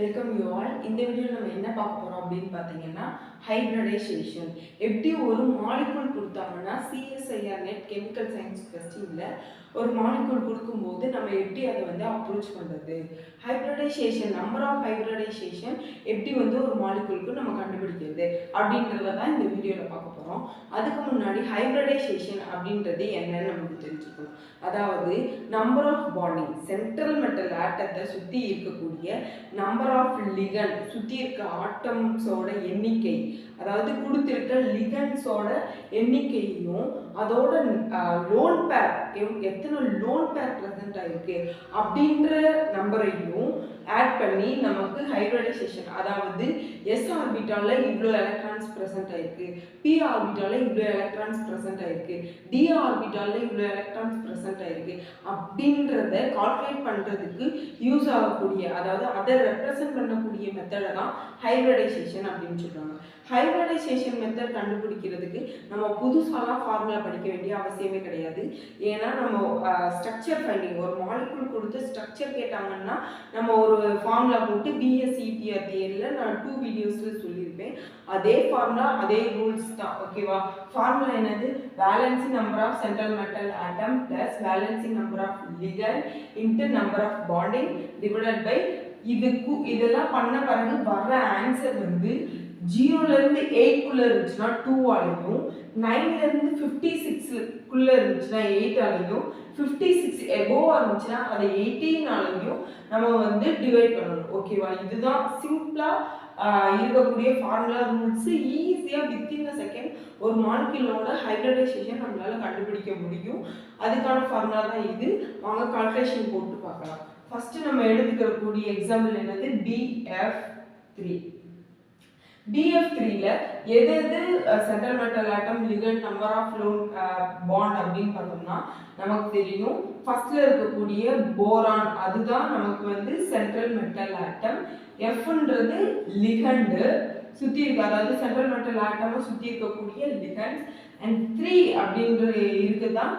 Welcome you all. இந்த வீடியோவில் நம்ம என்ன பார்க்க போகிறோம் அப்படின்னு பார்த்தீங்கன்னா ஹைப்ரிடைசேஷன். எப்படி ஒரு மாலிகூல் கொடுத்தாங்கன்னா சிஎஸ்ஐஆர் நெட் கெமிக்கல் சயின்ஸ் கொஸ்டினில் ஒரு மாலிகூல் கொடுக்கும்போது நம்ம எப்படி அதை வந்து அப்ரோச் பண்ணுறது, ஹைப்ரிடைசேஷன் நம்பர் ஆஃப் ஹைப்ரிடைசேஷன் எப்படி வந்து ஒரு மாலிகூலுக்கு நம்ம கண்டுபிடிக்கிறது அப்படின்றத தான் இந்த வீடியோவில் பார்க்க போகிறோம். அதுக்கு முன்னாடி ஹைப்ரிடைசேஷன் அப்படின்றது என்னன்னு நமக்கு தெரிஞ்சுக்கணும். அதாவது number of bonding, central metal ஆட்டத்தை சுற்றி இருக்கக்கூடிய நம்பர் ஆஃப் லிகண்ட், சுற்றி இருக்க ஆட்டம்ஸோட எண்ணிக்கை, அதாவது கொடுத்திருக்க லிகண்ட்ஸோட எண்ணிக்கையும் அதோட லோன் பேர் எத்தனை லோன் பேர் ப்ரெசென்ட் ஆயிருக்கு அப்படின்ற நம்பரையும் ஆட் பண்ணி நமக்கு ஹைப்ரிடைசேஷன், அதாவது எஸ் ஆர்பிட்டால இவ்வளோ எலக்ட்ரான்ஸ் ப்ரெசென்ட் ஆயிருக்கு, பி ஆர்பிட்டால இவ்வளோ எலக்ட்ரான்ஸ் ப்ரெசென்ட் ஆயிருக்கு, டி ஆர்பிட்டால இவ்வளோ எலக்ட்ரான்ஸ் ப்ரெசென்ட் ஆயிருக்கு அப்படின்றத கால்குலேட் பண்ணுறதுக்கு யூஸ் ஆகக்கூடிய, அதாவது அதை ரெப்ரசன்ட் பண்ணக்கூடிய மெத்தடை தான் ஹைப்ரிடைசேஷன் அப்படின்னு சொல்கிறாங்க. ஹைப்ரிடைசேஷன் மெத்தட் கண்டுபிடிக்கிறதுக்கு நம்ம புதுசாலாம் ஃபார்முலா படிக்க வேண்டிய அவசியமே கிடையாது. ஏன்னா நம்ம ஸ்ட்ரக்சர் ஃபைண்டிங், ஒரு மாலிகூல் கொடுத்து ஸ்ட்ரக்சர் கேட்டாங்கன்னா நம்ம ஒரு ஃபார்முலா போட்டு பிஎஸ்சிபிஆர் தியரியில் நான் 2 வீடியோஸில் சொல்லியிருப்பேன். அதே ஃபார்முலா, அதே ரூல்ஸ் தான். ஓகேவா? ஃபார்முலா என்னது? Valency number of central metal atom plus valency number of ligand into number of bonding divided by இதெல்லாம் பண்ண பிறகு வர்ற ஆன்சர் வந்து 0லேருந்து 8க்குள்ளே இருந்துச்சுன்னா 2ஆலையும், 9லேருந்து 56க்குள்ள இருந்துச்சுன்னா 8ஆலையும், 56 எபோவ் இருந்துச்சுன்னா அதை 18ஆலையும் நம்ம வந்து டிவைட் பண்ணணும். ஓகேவா? இதுதான் சிம்பிளாக இருக்கக்கூடிய ஃபார்முலா ரூல்ஸ். ஈஸியாக வித்தின் அ செகண்ட் ஒரு மாலிக்யூலோட ஹைப்ரிடைசேஷன் நம்மளால கண்டுபிடிக்க முடியும். அதுக்கான ஃபார்முலா தான் இது. வாங்க கால்குலேஷன் போட்டு பார்க்கலாம். ஃபர்ஸ்ட் நம்ம எடுத்துக்கக்கூடிய எக்ஸாம்பிள் என்னது? DF3. DF3ல எது central metal atom, ligand, number of lone bond அப்படின்னு பார்த்தோம்னா நமக்கு தெரியும். ஃபர்ஸ்ட்ல இருக்கக்கூடிய போரான், அதுதான் நமக்கு வந்து சென்ட்ரல் மெட்டல் ஆட்டம். Fன்றது லிகண்ட் சுற்றி இருக்கு, அதாவது சென்ட்ரல் மெட்டல் ஆட்டமை சுற்றி இருக்கக்கூடிய லிகண்ட். அண்ட் 3 அப்படின்றது இருக்குதான்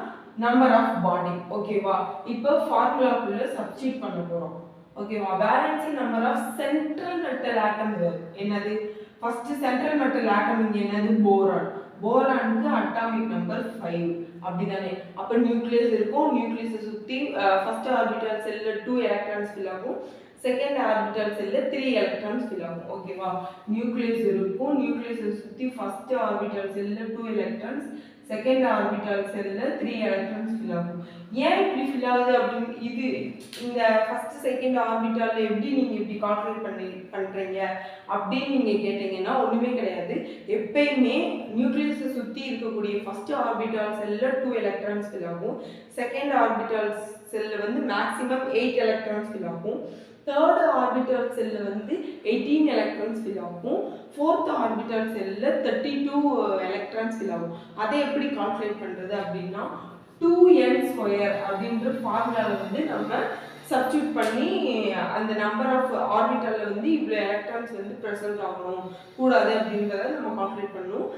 நம்பர் ஆஃப் பாண்டிங். ஓகேவா? இப்போ ஃபார்முலாக்குள்ள சப்ஸ்டிட்யூட் பண்ண போறோம். ஓகேவா? Valency number of central metal atom என்னது? ஃபர்ஸ்ட் சென்ட்ரல் மெட்டல் ஆட்டம் இங்க என்னது? போரான். போரானுக்கு அட்டாமிக் நம்பர் 5. அப்படிதானே? அப்ப நியூக்ளியஸ் இருக்கும். நியூக்ளியஸை சுத்தி ஃபர்ஸ்ட் ஆர்பிட்டல் செல்ல 2 எலக்ட்ரான்ஸ் ஃபில் ஆகும், செகண்ட் ஆர்பிட்டல் செல்ல 3 எலக்ட்ரான்ஸ் ஃபில் ஆகும். ஓகேவா? நியூக்ளியஸ் இருக்கும். நியூக்ளியஸை சுத்தி ஃபர்ஸ்ட் ஆர்பிட்டல் செல்ல 2 எலக்ட்ரான்ஸ், செகண்ட் ஆர்பிட்டல் செல்ல 3 எலக்ட்ரான்ஸ் ஃபில் ஆகும். ஏன் இப்படி ஃபில் ஆகுது அப்படின்னு இது இந்த ஃபர்ஸ்ட் செகண்ட் ஆர்பிட்டால் எப்படி நீங்க இப்படி கால்குலேட் பண்றீங்க அப்படின்னு நீங்க கேட்டீங்கன்னா ஒண்ணுமே கிடையாது. எப்பயுமே நியூக்ளியஸை சுத்தி இருக்கக்கூடிய ஃபர்ஸ்ட் ஆர்பிட்டால் செல்ல 2 எலக்ட்ரான்ஸ் ஃபில் ஆகும், செகண்ட் ஆர்பிட்டால் செல்ல வந்து மேக்ஸிமம் 8 எலக்ட்ரான்ஸ் ஃபில் ஆகும், தேர்ட் ஆர்பிட்டல் செல்ல வந்து 18 எலக்ட்ரான்ஸ் ஃபில் ஆகும், ஃபோர்த் ஆர்பிட்டல் செல்ல 32 எலக்ட்ரான்ஸ் ஃபில் ஆகும். அதை எப்படி கால்குலேட் பண்றது அப்படின்னா 2n² அப்படின்ற ஃபார்முலால வந்து நம்ம சப்ஸ்டிட்யூட் பண்ணி அந்த நம்பர் ஆஃப் ஆர்பிட்டல்ல வந்து இவ்வளோ எலக்ட்ரான்ஸ் வந்து ப்ரெசென்ட் ஆகணும் கூடாது அப்படின்றத நம்ம கால்குலேட் பண்ணணும்.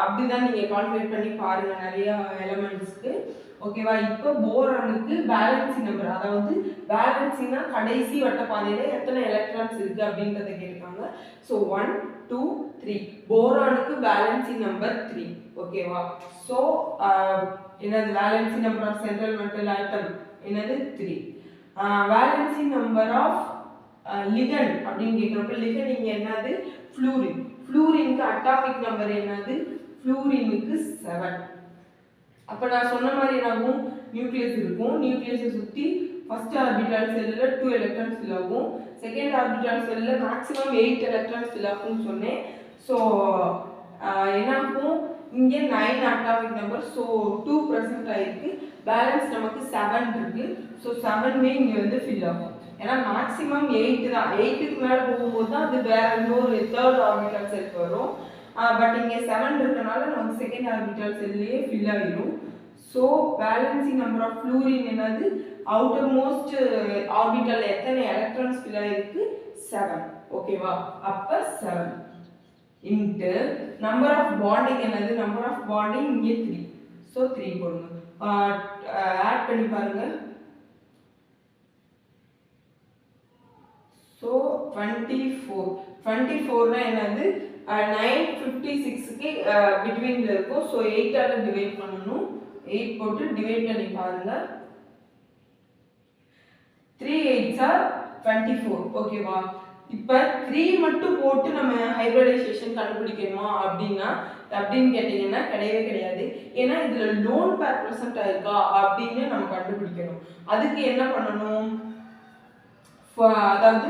அப்படிதான் நீங்கள் கால்குலேட் பண்ணி பாருங்க நிறைய எலமெண்ட்ஸ்க்கு. ஓகேவா? இப்போ போரானுக்கு வேலன்சி நம்பர், அதாவது வேலன்சினா கடைசி வட்டப்பாதையில் எத்தனை எலக்ட்ரான்ஸ் இருக்கு அப்படின்றத கேட்பாங்க. ஸோ 1 2 3 போரானுக்கு வேலன்சி நம்பர் 3. ஓகேவா? ஸோ என்னது? Valency number of central metal atom என்னது? 3. வேலன்சி நம்பர் ஆஃப் லிகண்ட் அப்படின்னு கேட்குறப்ப லிகண்ட் இங்கே என்னது? ஃப்ளூரின். ஃப்ளூரினுக்கு அட்டாமிக் நம்பர் என்னது? ஃப்ளூரினுக்கு 7. அப்போ நான் சொன்ன மாதிரி என்னாகும்? நியூக்ளியஸ் இருக்கும். நியூக்ளியஸை சுற்றி ஃபர்ஸ்ட் ஆர்பிட்டால் செல்லில் 2 எலக்ட்ரான்ஸ் ஃபில் ஆகும், செகண்ட் ஆர்பிட்டால் செல்லில் மேக்ஸிமம் 8 எலக்ட்ரான்ஸ் ஃபில் ஆகும்னு சொன்னேன். ஸோ என்னாகும்? இங்கே 9 அட்டாமிக் நம்பர். ஸோ 2 ப்ரெசென்ட் ஆயிருக்கு. பேலன்ஸ் நமக்கு 7 இருக்கு. ஸோ 7மே இங்கே வந்து ஃபில் ஆகும். ஏன்னா மேக்ஸிமம் 8 தான். 8க்கு மேலே போகும்போது தான் அது வேற இன்னொரு தேர்ட் ஆர்பிட்டல் செல் வரும். பட் இங்கே 7 இருக்கனால நமக்கு செகண்ட் ஆர்பிட்டல் செல்லையே ஃபில் ஆகிடும். So valency number of fluorine என்னது? அவுட்டர் மோஸ்ட் ஆர்பிட்டல் எத்தனை எலக்ட்ரான்ஸ் ஃபில் ஆகிருக்கு? 7. ஓகேவா? அப்போ 7 இன்ட்டு நம்பர் ஆஃப் பாண்டிங் என்னது? நம்பர் ஆஃப் பாண்டிங் இங்கே 3. ஸோ 3 போடுங்க. ஆட் பண்ணி பாருங்க. ஸோ 24 என்னது 956க்கு பிட்வீனில் இருக்கும். ஸோ 8ஆல் டிவைட் பண்ணணும். 8 போட்டு டிவைட் பண்ணி பாருங்க. 3 8s are 24. ஓகேவா? இப்போ 3 மட்டும் போட்டு நம்ம ஹைபிரிடைசேஷன் கண்டுபிடிக்கணுமா அப்படின்னு கேட்டிங்கன்னா கிடையவே கிடையாது. ஏன்னா இதில் லோன் பேர் ப்ரெசென்ட் ஆயிருக்கா அப்படின்னு நம்ம கண்டுபிடிக்கணும். அதுக்கு என்ன பண்ணணும்? அதாவது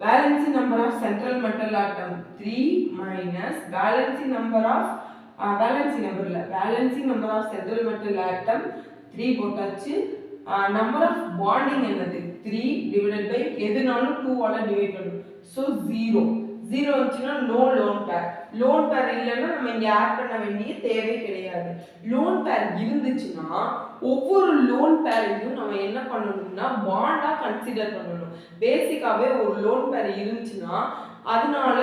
balancing number of central metal atom 3 minus balancing number of central metal atom 3 போட்டாச்சு. number of bonding என்னது 3 divided by எதுனாலும் 2 ஆல டிவைட் பண்ணணும். ஸோ 0 வந்துச்சுன்னா நோ லோன் பேர் இல்லைன்னா நம்ம இங்கே ஆட் பண்ண வேண்டிய தேவை கிடையாது. லோன் பேர் இருந்துச்சுன்னா ஒவ்வொரு லோன் பேரையும் நம்ம என்ன பண்ணணும்னா பாண்டா கன்சிடர் பண்ணணும். பேசிக்காவே ஒரு லோன் பேர் இருந்துச்சுன்னா அதனால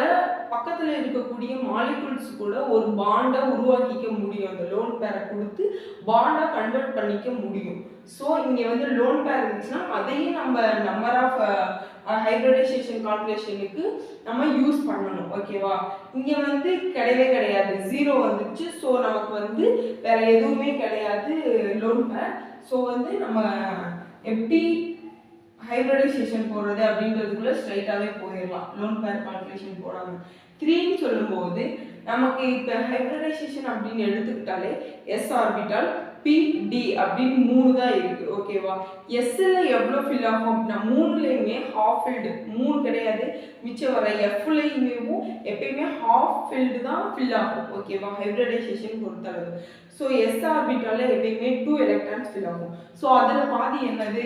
பக்கத்துல இருக்கக்கூடிய மாலிகுல்ஸ் கூட ஒரு பாண்டை உருவாக்கிக்க முடியும். அந்த லோன் பேரை கொடுத்து பாண்டா கன்வெர்ட் பண்ணிக்க முடியும். ஸோ இங்கே வந்து லோன் பேர் இருந்துச்சுன்னா அதையும் நம்ம நம்பர் ஆஃப் ஹைபிரிடைசேஷன் கால்குலேஷனுக்கு நம்ம யூஸ் பண்ணணும். ஓகேவா? இங்கே வந்து கிடையவே கிடையாது, 0 வந்துச்சு. ஸோ நமக்கு வந்து வேற எதுவுமே கிடையாது லோன் பேர். ஸோ வந்து நம்ம எப்படி ஹைபிரிடைசேஷன் போடுறது அப்படின்றதுக்குள்ள ஸ்ட்ரைட்டாகவே போயிடலாம் லோன் பேர் கால்குலேஷன் போடாமல். 3ன்னு சொல்லும்போது நமக்கு இப்போ ஹைபிரிடைசேஷன் அப்படின்னு எடுத்துக்கிட்டாலே s ஆர்பிட்டால் p d அப்படின்னு 3 தான் இருக்கு. ஓகேவா? sல எவ்வளோ ஃபில் ஆகும் அப்படின்னா 3லையுமே ஹாஃப் ஃபில்டு 3 கிடையாது, மிச்சம் வர fலையுமே எப்பயுமே ஹாஃப் ஃபில்டு தான் ஃபில் ஆகும். ஓகேவா? ஹைபிரிடைசேஷன் பொறுத்தளவு. ஸோ s ஆர்பிட்டால எப்பயுமே 2 எலக்ட்ரான்ஸ் ஃபில் ஆகும். ஸோ அதில் பாதி என்னது?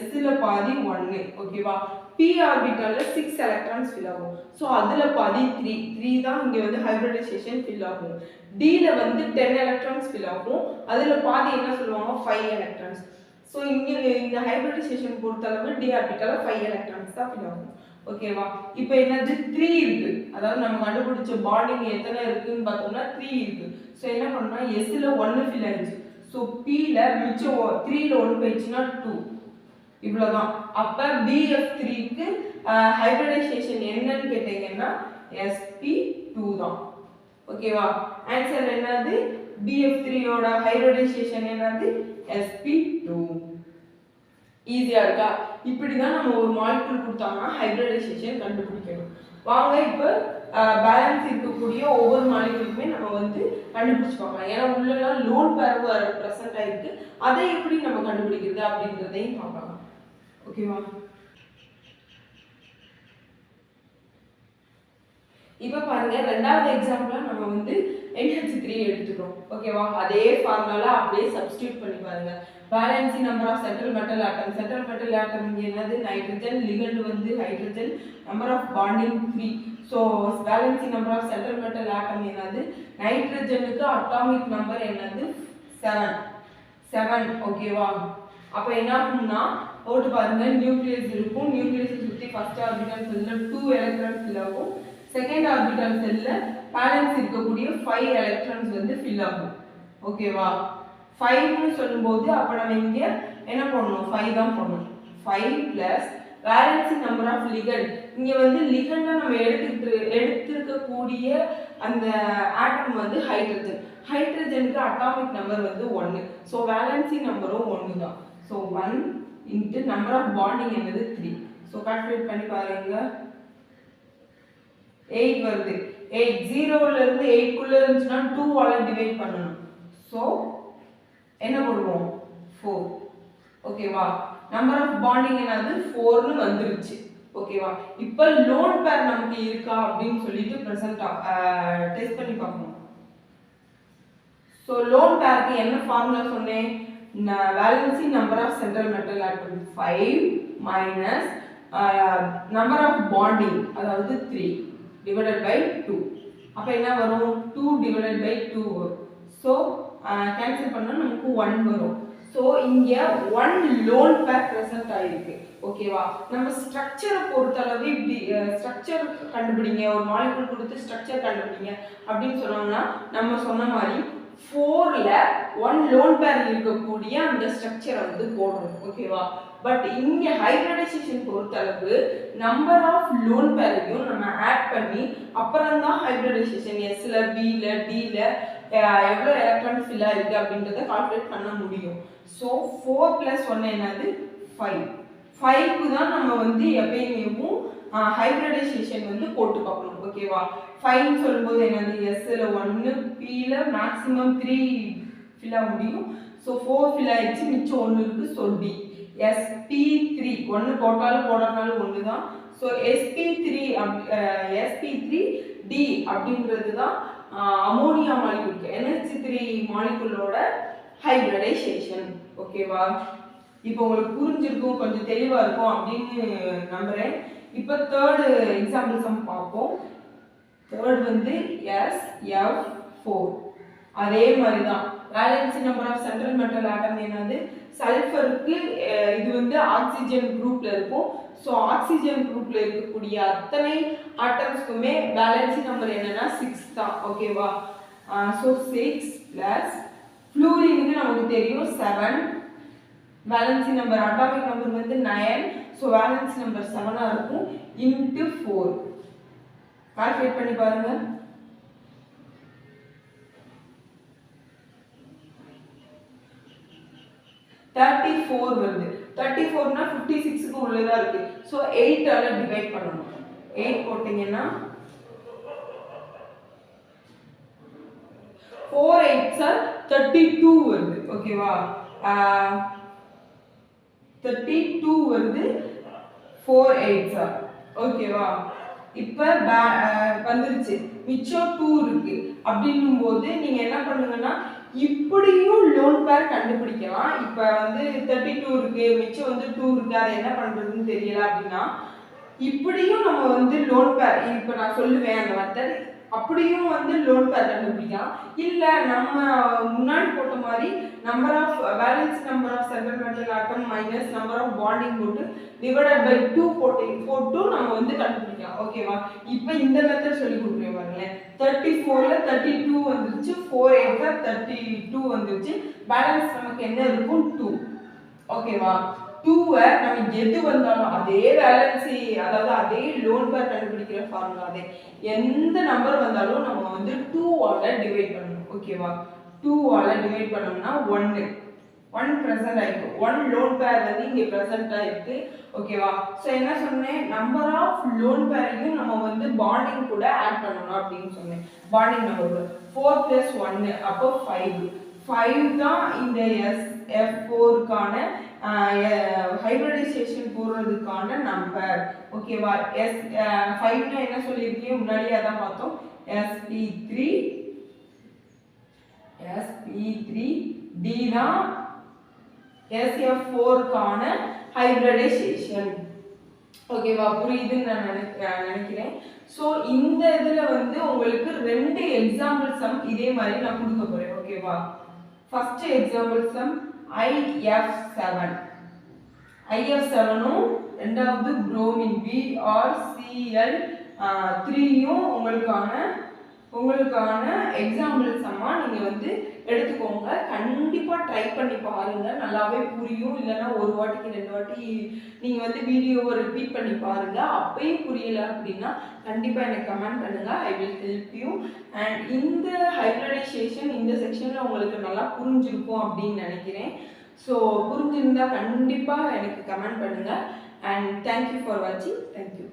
sல பாதி 1. ஓகேவா? p ஆர்பிட்டால 6 எலக்ட்ரான்ஸ் ஃபில் ஆகும். ஸோ அதில் பாதி 3 தான் இங்கே வந்து ஹைபிரிடைசேஷன் ஃபில் ஆகும். dல வந்து 10 எலக்ட்ரான்ஸ் ஃபில் ஆகும். அதில் பாதி என்ன சொல்லுவாங்க? 5 எலக்ட்ரான்ஸ். ஸோ இங்கே இந்த ஹைபிரிடைசேஷன் பொறுத்தளவு d ஆர்பிட்டால 5 எலக்ட்ரான்ஸ் தான் ஃபில் ஆகும். ஓகேவா? இப்போ என்னது 3 இருக்கு. அதாவது நம்ம கண்டுபிடிச்ச பாண்டிங் எத்தனை இருக்குன்னு பார்த்தோம்னா 3 இருக்கு. ஸோ என்ன பண்ணா sல 1 ஃபில் ஆயிடுச்சு. ஸோ pல மிச்சம் 3ல 1 போயிடுச்சுன்னா 2. இவ்வளவுதான். அப்ப BF3க்கு ஹைபிரிடைசேஷன் என்னன்னு கேட்டீங்கன்னா sp2 தான். ஓகேவா? ஆன்சர் என்னது? BF3யோட ஹைபிரிடைசேஷன் என்னது? sp2. ஈஸியா இருக்கா? இப்படிதான் நம்ம ஒரு மாலிகுல் கொடுத்தாங்கன்னா ஹைபிரிடைசேஷன் கண்டுபிடிக்கணும். வாங்க இப்போ பேலன்ஸ் இருக்கக்கூடிய ஒவ்வொரு மாலிகுலுக்குமே நம்ம வந்து கண்டுபிடிச்சு பார்க்கலாம். ஏன்னா உள்ளலாம் லோன் பேர் ப்ரெசென்ட் ஆயிருக்கு. அதை எப்படி நம்ம கண்டுபிடிக்கிறது அப்படின்றதையும் பார்க்கலாம். ஓகேவா? இப்போ பாருங்க, ரெண்டாவது எக்ஸாம்பிளா நம்ம வந்து NH3 எடுத்துக்கிறோம். ஓகேவா? அதே ஃபார்முலால அப்படியே சப்ஸ்டிட்யூட் பண்ணி பாருங்க. Valency number of central metal atom இங்க என்னது? நைட்ரஜன், லிகண்ட் வந்து hydrogen, number of bonding 3. So valency number of central metal atom என்னது? நைட்ரஜனுக்கு அட்டாமிக் நம்பர் என்னது? 7. ஓகேவா? அப்ப என்ன ஆகும்னா போட்டு பாருங்க, நியூக்ளியஸ் இருக்கும். நியூக்ளியஸ் சுத்தி ஃபர்ஸ்ட் ஆர்பிட்டல் செல்ல 2 எலக்ட்ரான்ஸ் ஃபில் ஆகும். செகண்ட் ஆர்பிட்டல் செல்ல பேலன்ஸ் இருக்கக்கூடிய 5 எலக்ட்ரான்ஸ் வந்து ஃபில் ஆகும். ஓகேவா? 5ன்னு சொல்லும்போது அப்ப நம்ம இங்க என்ன பண்ணணும்? 5 தான் பண்ணணும். 5 plus valency number of ligand. இங்க வந்து லிகண்டா நம்ம எடுத்திருக்கக்கூடிய அந்த ஆட்டம் வந்து ஹைட்ரஜன். ஹைட்ரஜனுக்கு அட்டாமிக் நம்பர் வந்து 1. ஸோ வேலன்சிங் நம்பரும் 1 தான். So 1 into number of bonding என்னது 3. ஸோ கால்குலேட் பண்ணி பாருங்க. 8 வருது. 8 0ல இருந்து 8க்குள்ள இருந்துச்சுன்னா 2 ஆல டிவைட் பண்ணணும். ஸோ என்ன போடுவோம்? 4. ஓகேவா? நம்பர் ஆஃப் பாண்டிங் என்னது? 4ன்னு வந்துருச்சு. ஓகேவா? இப்போ லோன் பேர் நமக்கு இருக்கா அப்படின்னு சொல்லிட்டு டெஸ்ட் பண்ணி பார்க்கணும். ஸோ லோன் பேருக்கு என்ன ஃபார்முலா சொன்னேன்? Valency number of central metal atom 5 minus number of bonding அதாவது 3 டிவைடட் பை 2. அப்போ என்ன வரும்? 2 டிவைடட் பை 2 வரும். ஸோ கேன்சல் பண்ணால் நமக்கு 1 வரும். ஸோ இங்கே 1 லோன் பேர் ப்ரெசென்ட் ஆகிருக்கு. ஓகேவா? நம்ம ஸ்ட்ரக்சரை பொறுத்தளவு இப்படி ஸ்ட்ரக்சர் கண்டுபிடிங்க, ஒரு மாலிகுல் கொடுத்து ஸ்ட்ரக்சர் கண்டுபிடிங்க அப்படின்னு சொன்னோம்னா நம்ம சொன்ன மாதிரி 4ல 1 லோன் பேர் இருக்கக்கூடிய அந்த ஸ்ட்ரக்சரை வந்து போடணும். ஓகேவா? பட் இங்க ஹைபிரிடைசேஷன் பொறுத்தளவு நம்பர் ஆஃப் லோன் பேரையும் நம்ம ஆட் பண்ணி அப்புறம் தான் ஹைபிரிடைசேஷன் எஸ்ல பில டில எவ்வளோ எலக்ட்ரான் ஃபில் ஆயிருக்கு அப்படின்றத கால்குலேட் பண்ண முடியும். ஸோ 4 + 1 என்னது 5. 5க்கு தான் நம்ம வந்து எப்பயுமேவும் ஹைபிரிடைசேஷன் வந்து போட்டு பார்க்கணும். ஓகேவா? 5 சொல்லும்போது என்னது எஸ்ல 1 பில மேக்ஸிமம் 3 ஃபில் ஆக முடியும். ஸோ 4 ஃபில் ஆயிடுச்சு, மிச்சம் 1 இருக்கு. ஸோ டி sp3 1 போட்டாலும் போடாட்டாலும் ஒன்று தான். ஸோ sp3 டி அப்படின்றது தான் அமோனியா மாலிகுல் NH3 மாலிகுலோட ஹைபிரிடைசேஷன். ஓகேவா? இப்போ உங்களுக்கு புரிஞ்சிருக்கும், கொஞ்சம் தெளிவா இருக்கும் அப்படின்னு நம்புறேன். இப்போ தேர்ட் எக்ஸாம்பிள் சம் பார்ப்போம். தேர்ட் வந்து SF4. அதே மாதிரி தான் valency number of central metal atom என்னது சல்ஃபருக்கு இது வந்து ஆக்சிஜன் குரூப்ல இருக்கும். ஸோ ஆக்சிஜன் குரூப்ல இருக்கக்கூடிய அத்தனை ஆட்டம்ஸ்க்குமே வேலன்சி நம்பர் என்னன்னா 6 தான். ஓகேவா? ஸோ 6 + ஃப்ளூரினுக்கு நமக்கு தெரியும் 7. வேலன்சி நம்பர் அட்டாமிக் நம்பர் வந்து 9. ஸோ வேலன்சி நம்பர் 7 இருக்கும். இன்ட்டு 4 கால்குலேட் பண்ணி பாருங்க. 34 வருது. 34னா 56க்கு உள்ளதா இருக்கு. ஸோ 8 ஆல டிவைட் பண்ணணும். 8 போட்டீங்கன்னா 4 8s are 32 வருது. ஓகேவா? 32 வருது. 4 8s are. ஓகேவா? இப்போ வந்துருச்சு, மிச்சம் 2 இருக்கு. அப்படின்னும் போது நீங்க என்ன பண்ணுங்கன்னா இப்படியும் லோன் பேர் கண்டுபிடிக்கலாம். இப்போ வந்து 32 இருக்கு, மிச்சம் வந்து 2 இருக்கு, அதை என்ன பண்றதுன்னு தெரியல அப்படின்னா இப்படியும் நம்ம வந்து லோன் பேர் இப்போ நான் சொல்லுவேன் அந்த மெத்தட். அப்படியும் வந்து லோன் பேர் கண்டுபிடிக்கலாம். இல்லை நம்ம முன்னாடி போட்ட மாதிரி number of valence number of central metal atom minus number of bonding போட்டு டிவைடட் பை 2 போட்டு நம்ம வந்து கண்டுபிடிக்கலாம். ஓகேவா? இப்போ இந்த மெத்தட் சொல்லி கொடுக்குறேன் பாருங்களேன். 34ல 32 வந்துருச்சு, 4 8ல 32 வந்துருச்சு. பேலன்ஸ் நமக்கு என்ன இருக்கும் 2. ஓகேவா? 2வை நம்ம எது வந்தாலும் அதே வேலன்சி, அதாவது அதே லோன் பேர் கண்டுபிடிக்கிற ஃபார்முலா அதே, எந்த நம்பர் வந்தாலும் நம்ம வந்து 2 ஆல டிவைட் பண்ணணும். ஓகேவா? 2 ஆல டிவைட் பண்ணோம்னா 1 பிரசன்ட் ஆயிருக்கு. 1 லோன் பேர் வந்து இங்க பிரசன்ட் ஆயிருக்கு. ஓகேவா? ஸோ என்ன சொன்னேன், நம்பர் ஆஃப் லோன் பேரையும் நம்ம வந்து பாண்டிங் கூட ஆட் பண்ணணும் அப்படின்னு சொன்னேன். பாண்டிங் நம்பர் 4 + 1 அப்போ 5 தான் இந்த SF4க்கான ஹைபிரிடைசேஷன் போடுறதுக்கான நம்பர். ஓகேவா? 5னா என்ன சொல்லியிருக்கீங்க முன்னாடியே அதான் பார்த்தோம். sp3 D தான் SF4க்கான ஹைபிரிடைசேஷன். ஓகேவா? புரியுதுன்னு நான் நினைக்கிறேன். ஸோ இந்த இதுல வந்து உங்களுக்கு 2 எக்ஸாம்பிள் சம் இதே மாதிரி நான் கொடுக்க போறேன். ஓகேவா? ஃபர்ஸ்ட் எக்ஸாம்பிள் சம் IF7ம் ரெண்டாவது புரோமின் BrCl3யும் உங்களுக்கான எக்ஸாம்பிள் சம்மா நீங்க வந்து எடுத்துக்கோங்க. கண்டிப்பா ட்ரை பண்ணி பாருங்க, நல்லாவே புரியும். இல்லைன்னா ஒரு வாட்டிக்கு 2 வாட்டி நீங்க வந்து வீடியோவை ரிப்பீட் பண்ணி பாருங்க. அப்பயும் புரியல அப்படின்னா கண்டிப்பா எனக்கு கமெண்ட் பண்ணுங்க. I will help you. And இந்த ஹைபிரிடைசேஷன் இந்த செக்ஷன்ல உங்களுக்கு நல்லா புரிஞ்சிருக்கும் அப்படின்னு நினைக்கிறேன். ஸோ புரிஞ்சிருந்தா கண்டிப்பா எனக்கு கமெண்ட் பண்ணுங்க. அண்ட் தேங்க்யூ ஃபார் வாட்சிங். தேங்க்யூ.